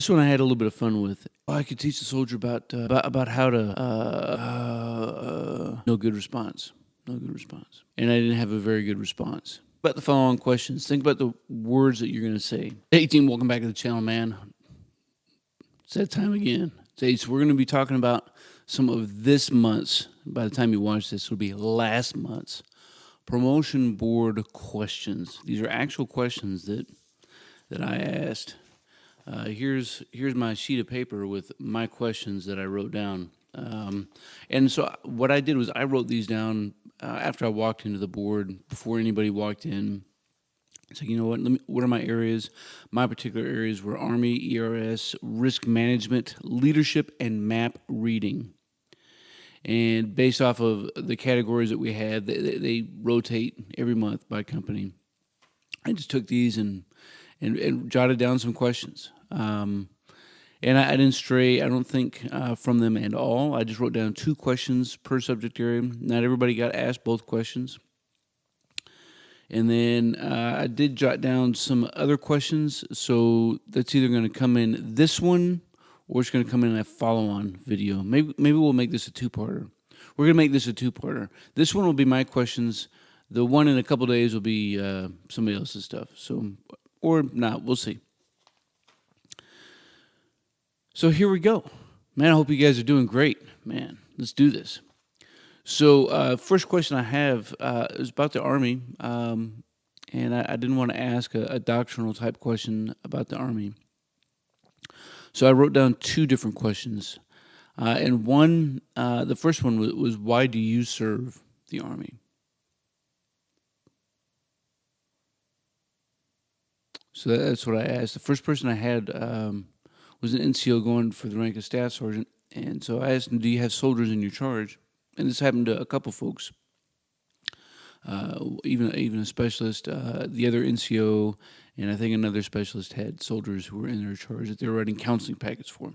This one I had a little bit of fun with. Oh, I could teach the soldier about how to. No good response. No good response. And I didn't have a very good response. About the following questions. Think about the words that you're going to say. Hey, team, welcome back to the channel, man. It's that time again. So we're going to be talking about some of this month's, by the time you watch this, it'll be last month's promotion board questions. These are actual questions that I asked. Here's my sheet of paper with my questions that I wrote down. And so what I did was I wrote these down after I walked into the board, before anybody walked in. So you know what? What are my areas? My particular areas were Army, ERS, risk management, leadership, and map reading. And based off of the categories that we had, they rotate every month by company. I just took these and jotted down some questions. And I didn't stray, I don't think, from them at all. I just wrote down 2 questions per subject area. Not everybody got asked both questions. And then I did jot down some other questions. So that's either going to come in this one or it's going to come in a follow-on video. Maybe we'll make this a 2-parter. We're going to make this a 2-parter. This one will be my questions. The one in a couple days will be somebody else's stuff. So, or not, we'll see. So here we go. Man, I hope you guys are doing great. Man, let's do this. So first question I have is about the Army. And I didn't want to ask a doctrinal type question about the Army. So I wrote down 2 different questions. And one, the first one was why do you serve the Army? So that's what I asked. The first person I had was an NCO going for the rank of staff sergeant. And so I asked him, do you have soldiers in your charge? And this happened to a couple folks, even a specialist. The other NCO and I think another specialist had soldiers who were in their charge that they were writing counseling packets for.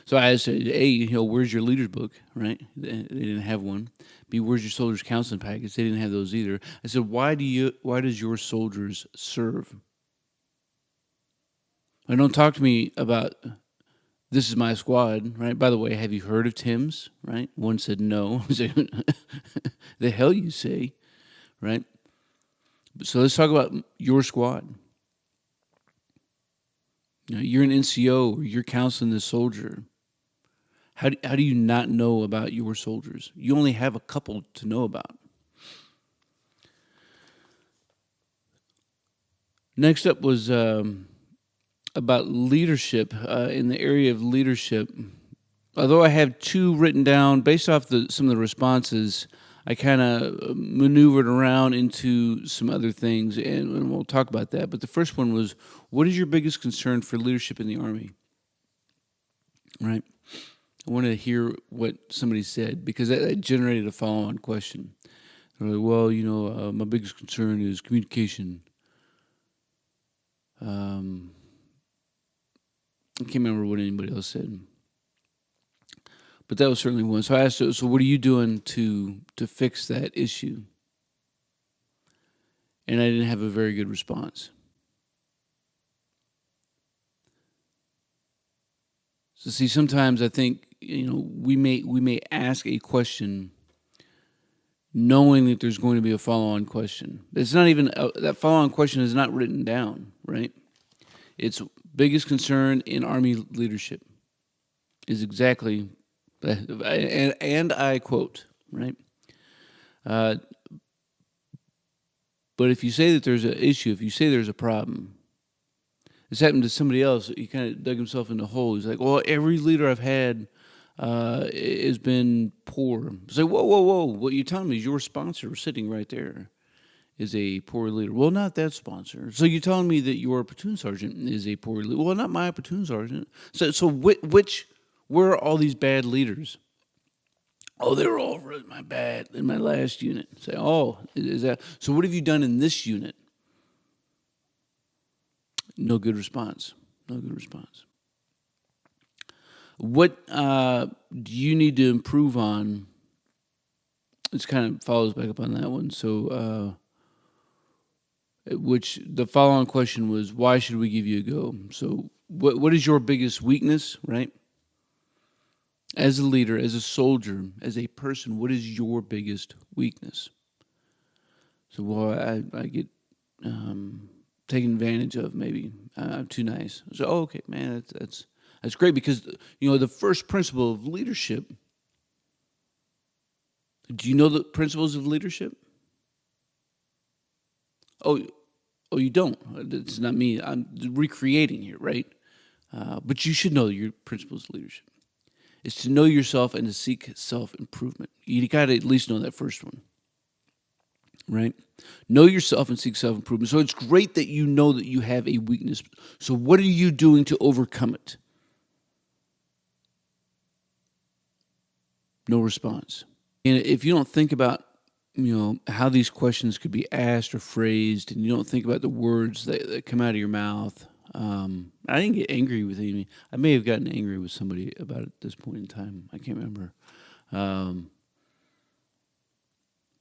So I said, A, where's your leader's book, right? They didn't have one. B, where's your soldiers' counseling packets? They didn't have those either. I said, why does your soldiers serve? And don't talk to me about this is my squad, right? By the way, have you heard of Tim's, right? One said no. The hell you say, right? So let's talk about your squad. You're an NCO, or you're counseling the soldier. How do you not know about your soldiers? You only have a couple to know about. Next up was about leadership, in the area of leadership. Although I have 2 written down, based off some of the responses, I kind of maneuvered around into some other things, and we'll talk about that. But the first one was, what is your biggest concern for leadership in the Army? Right? I wanted to hear what somebody said, because that generated a follow-on question. They're like, well, my biggest concern is communication. I can't remember what anybody else said, but that was certainly one. So I asked, so what are you doing to fix that issue? And I didn't have a very good response. So see, sometimes I think we may ask a question knowing that there's going to be a follow-on question. It's not even that follow-on question is not written down, right? It's biggest concern in Army leadership is exactly, and I quote, right? But if you say that there's an issue, if you say there's a problem, this happened to somebody else. He kind of dug himself in the hole. He's like, well, every leader I've had has been poor. It's like, whoa. What you're telling me is your sponsor sitting right there is a poor leader. Well, not that sponsor. So you're telling me that your platoon sergeant is a poor leader. Well, not my platoon sergeant. So where are all these bad leaders? Oh, they were all in my last unit. Say, oh, is that, so what have you done in this unit? No good response. No good response. What do you need to improve on? This kind of follows back up on that one. So, which the follow-on question was, why should we give you a go? So what is your biggest weakness, right? As a leader, as a soldier, as a person, what is your biggest weakness? So, well, I get taken advantage of. Maybe I'm too nice. So, oh, okay, man, that's great because the first principle of leadership. Do you know the principles of leadership? Oh, oh, you don't. It's not me. I'm recreating here, right? But you should know your principles of leadership. Is to know yourself and to seek self improvement. You got to at least know that first one, right? Know yourself and seek self improvement. So it's great that you know that you have a weakness. So what are you doing to overcome it? No response. And if you don't think about how these questions could be asked or phrased, and you don't think about the words that come out of your mouth. I didn't get angry with Amy. I may have gotten angry with somebody about it at this point in time. I can't remember.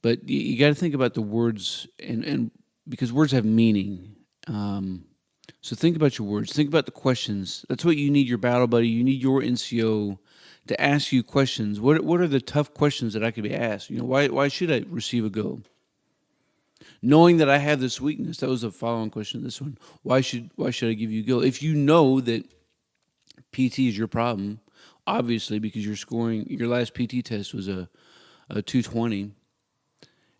But you got to think about the words, and because words have meaning. So think about your words. Think about the questions. That's what you need your battle buddy. You need your NCO to ask you questions. What are the tough questions that I could be asked? Why should I receive a go? Knowing that I have this weakness, that was a follow-on question to this one. Why should I give you a go? If you know that PT is your problem, obviously because you're scoring, your last PT test was a 220,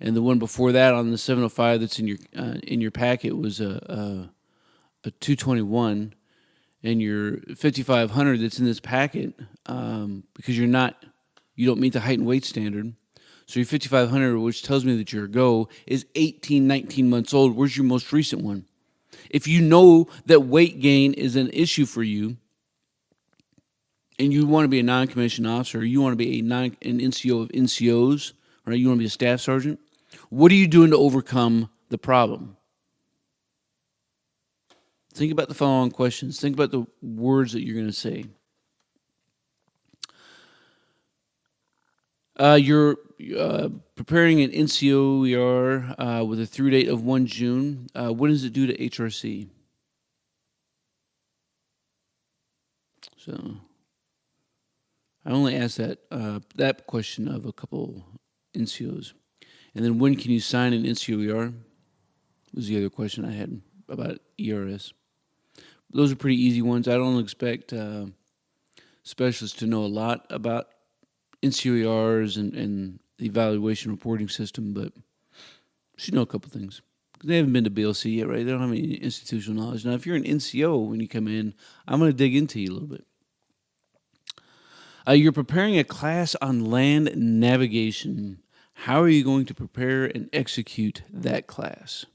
and the one before that on the 705 that's in your packet was a 221, and your 5500 that's in this packet, because you don't meet the height and weight standard. So your 5500, which tells me that you're a go, is 18, 19 months old. Where's your most recent one? If you know that weight gain is an issue for you, and you want to be a non-commissioned officer, you want to be an NCO of NCOs, right? You want to be a staff sergeant. What are you doing to overcome the problem? Think about the following questions. Think about the words that you're going to say. You're preparing an NCOER with a through date of 1 June. What does it do to HRC? So I only asked that question of a couple NCOs. And then when can you sign an NCOER? Was the other question I had about ERS. Those are pretty easy ones. I don't expect specialists to know a lot about NCOERs and the evaluation reporting system, but should know a couple things. They haven't been to BLC yet, right? They don't have any institutional knowledge. Now, if you're an NCO when you come in, I'm going to dig into you a little bit. You're preparing a class on land navigation. How are you going to prepare and execute that class?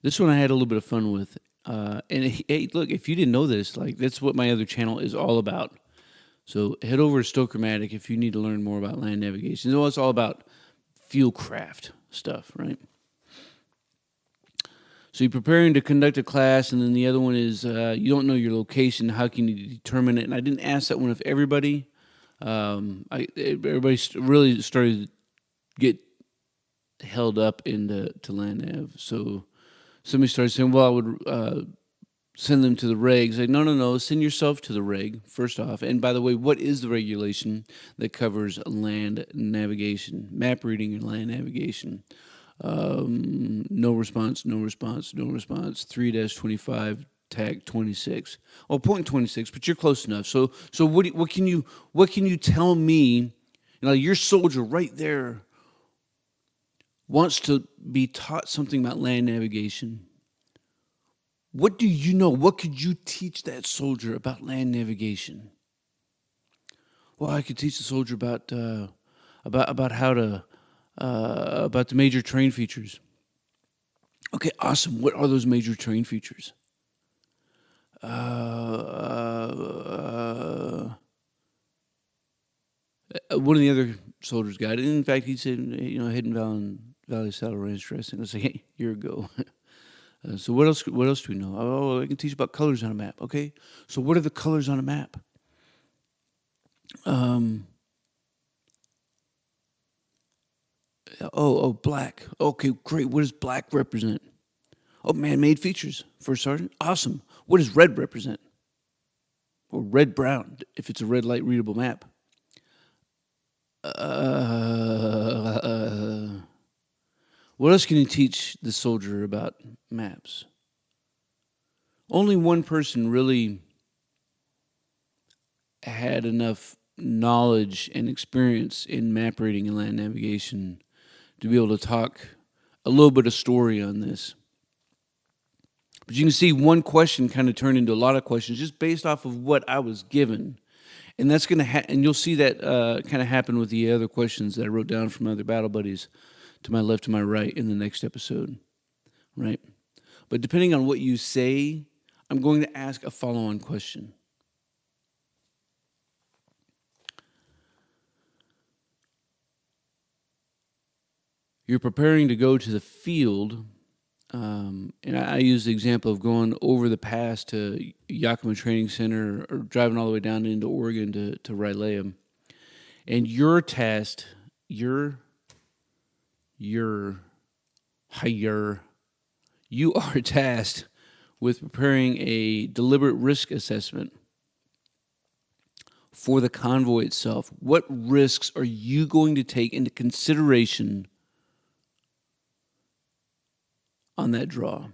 This one I had a little bit of fun with. Hey, look, if you didn't know this, that's what my other channel is all about. So head over to Stokermatic if you need to learn more about land navigation. It's all about field craft stuff, right? So you're preparing to conduct a class, and then the other one is you don't know your location. How can you determine it? And I didn't ask that one of everybody. Everybody really started to get held up into land nav. So somebody started saying, well, I would send them to the regs. Like, no, send yourself to the reg, first off. And by the way, what is the regulation that covers land navigation, map reading and land navigation? No response, 3-25, tag 26. Oh, point 26, but you're close enough. So what can you tell me? Your soldier right there wants to be taught something about land navigation. What do you know? What could you teach that soldier about land navigation? Well, I could teach the soldier about how to about the major terrain features. Okay, awesome. What are those major terrain features? One of the other soldiers got it. In fact, he said, Hidden Valley Saddle Ranch dressing. I was like, hey, you're a go. So what else do we know? Oh, I can teach about colors on a map. Okay, so what are the colors on a map? Black. Okay, great. What does black represent? Oh, man-made features for a sergeant. Awesome. What does red represent? Or red-brown, if it's a red light readable map. What else can you teach the soldier about maps? Only one person really had enough knowledge and experience in map reading and land navigation to be able to talk a little bit of story on this. But you can see one question kind of turned into a lot of questions just based off of what I was given. And that's going to and you'll see that kind of happen with the other questions that I wrote down from other battle buddies to my left, to my right in the next episode, right? But depending on what you say, I'm going to ask a follow-on question. You're preparing to go to the field, and I use the example of going over the pass to Yakima Training Center or driving all the way down into Oregon to Rylea. And you're tasked, you are tasked with preparing a deliberate risk assessment for the convoy itself. What risks are you going to take into consideration on that draw?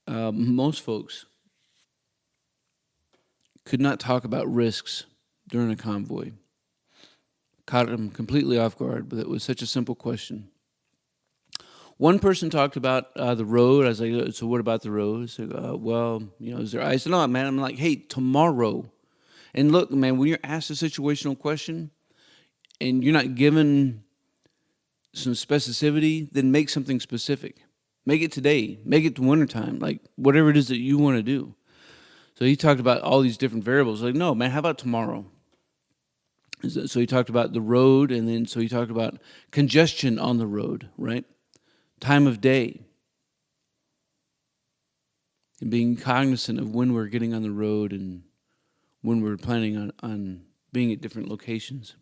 Most folks could not talk about risks during a convoy. Caught them completely off guard, but it was such a simple question. One person talked about the road. I was like, so what about the road? I said, well, is there ice? No, man. I'm like, hey, tomorrow. And look, man, when you're asked a situational question and you're not given some specificity, then make something specific. Make it today. Make it to wintertime. Like whatever it is that you want to do. So he talked about all these different variables. Like, no, man, how about tomorrow? So he talked about the road, and then so he talked about congestion on the road, right? Time of day. And being cognizant of when we're getting on the road and when we're planning on being at different locations.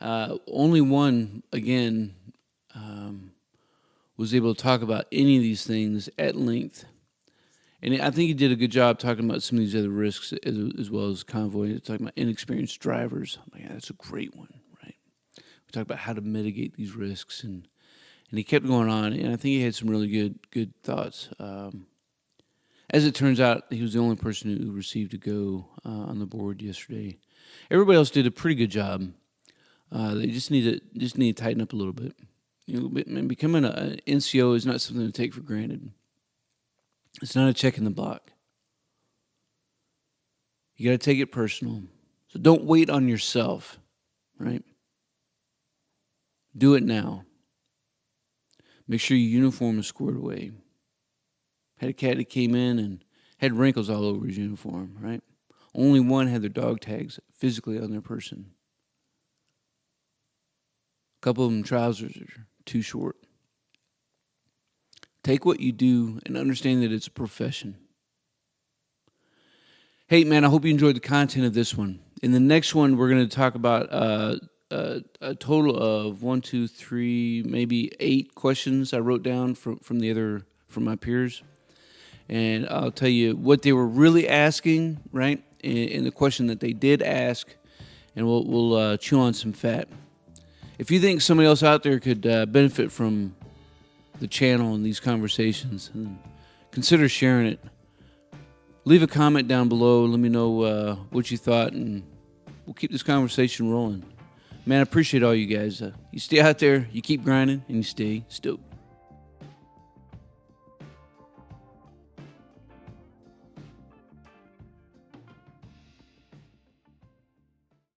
Only one, again, was able to talk about any of these things at length. And I think he did a good job talking about some of these other risks as well as convoy. Talking about inexperienced drivers. I'm like, yeah, that's a great one, right? We talked about how to mitigate these risks, and he kept going on. And I think he had some really good thoughts. As it turns out, he was the only person who received a go on the board yesterday. Everybody else did a pretty good job. They just need to tighten up a little bit. Becoming an NCO is not something to take for granted. It's not a check in the block. You got to take it personal. So don't wait on yourself, right? Do it now. Make sure your uniform is squared away. Had a cat that came in and had wrinkles all over his uniform, right? Only one had their dog tags physically on their person. A couple of them trousers are too short. Take what you do and understand that it's a profession. Hey, man, I hope you enjoyed the content of this one. In the next one, we're going to talk about a total of 1, 2, 3, maybe 8 questions I wrote down from my peers. And I'll tell you what they were really asking, right? And the question that they did ask, and we'll chew on some fat. If you think somebody else out there could benefit from the channel and these conversations, and consider sharing it. Leave a comment down below. Let me know what you thought, and we'll keep this conversation rolling. Man, I appreciate all you guys. You stay out there, you keep grinding, and you stay stoked.